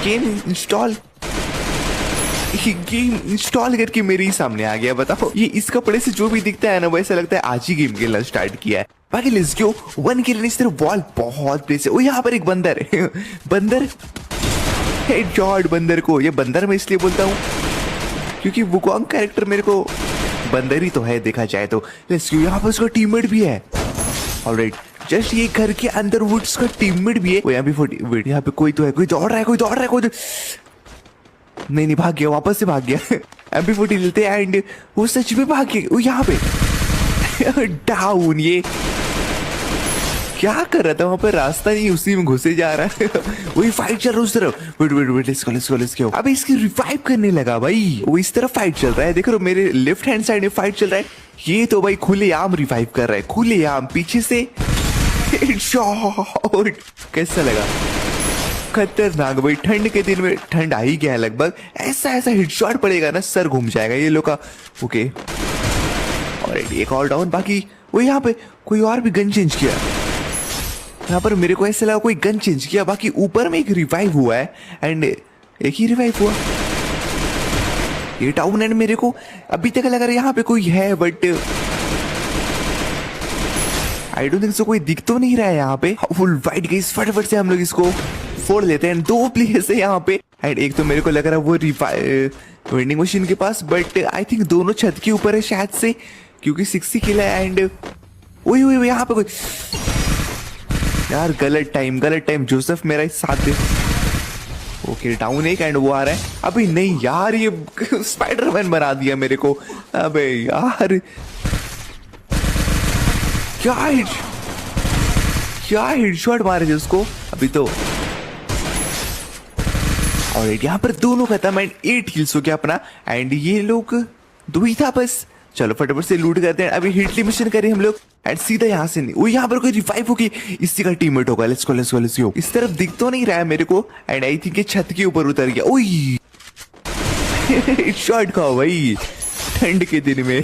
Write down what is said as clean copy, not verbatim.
Game install करके मेरे ही सामने आ गया। बताओ, ये इस कपड़े से जो भी दिखता है ना, वैसा लगता है आज ही गेम खेलना स्टार्ट किया है। बाकी लेट्स गो, 1 किल इस तरफ। वॉल बहुत प्लेस है। ओ यहाँ पर एक बंदर बंदर हेडशॉट बंदर को। ये बंदर मैं इसलिए बोलता हूँ क्योंकि वुकोंग कैरेक्टर मेरे को बंदर ही तो है देखा जाए तो। लेट्स गो, यहाँ पर उसका टीममेट भी है। ऑलराइट, जस्ट ये घर के अंदर वुड्स का टीममेट भी है। यहाँ पे यहाँ पे कोई तो है, कोई दौड़ रहा है, कोई दौड़ रहा है, नहीं भाग गया, वापस से भाग गया। MP40 लेते हैं एंड वो सच में भाग गया। वो यहाँ पे डाउन। ये क्या कर रहा था वहां पर, रास्ता नहीं, उसी में घुसे जा रहा है। वही फाइट चल रहा है उस तरफ। Wait let's go. अब इसकी रिवाइव करने लगा भाई। वो इस तरफ फाइट चल रहा है, देख रहे हो मेरे लेफ्ट हैंड साइड में फाइट चल रहा है। ये तो भाई खुलेआम रिवाइव कर रहा है, खुलेआम पीछे से हेडशॉट। कैसा लगा? खतरनाक भाई। ठंड के दिन में, ठंड आ ही गया है लगभग, ऐसा हेडशॉट पड़ेगा ना सर घूम जाएगा ये लोग का। ओके, और एक और डाउन। बाकी वो यहाँ पे कोई और भी गन चेंज किया। यहाँ पर मेरे को ऐसा लगा कोई गन चेंज किया। बाकी ऊपर में एक रिवाइव हुआ है एंड एक ही रिवाइव हुआ। ये डाउन एंड मेरे को अभी तक लग रहा है यहाँ पे कोई है, but I don't think so. कोई दिख तो नहीं रहा है यहाँ पे। फुल वाइट गई, फटाफट से हम लोग इसको फोड़ लेते हैं। 2 प्लेयर्स है यहाँ पे एंड एक तो मेरे को लग रहा है वो वेंडिंग मशीन के पास, बट आई थिंक दोनों छत के ऊपर है शायद से, क्योंकि 60 किल है। एंड वही यहाँ पे कोई, यार गलत टाइम जोसेफ मेरा ही साथ दे। ओके, डाउन एक एंड वो आ रहा है। अभी नहीं यार, ये स्पाइडरमैन बना दिया मेरे को। अबे यार, क्या हेडशॉट मारे थे उसको अभी तो। और यहाँ पर दोनों खत्म एंड 8 किल्स हो गया अपना। एंड ये लोग 2 ही था बस। चलो फटाफट से लूट करते हैं। अभी हिटली मिशन करें हम लोग एंड सीधा यहाँ से नहीं। वो यहाँ पर कोई रिवाइव होगी, इसी का टीममेट होगा। Let's go. इस तरफ दिख तो नहीं रहा है मेरे को एंड आई थिंक छत के ऊपर उतर गया। ओई शॉट खाओ भाई ठंड के दिन में।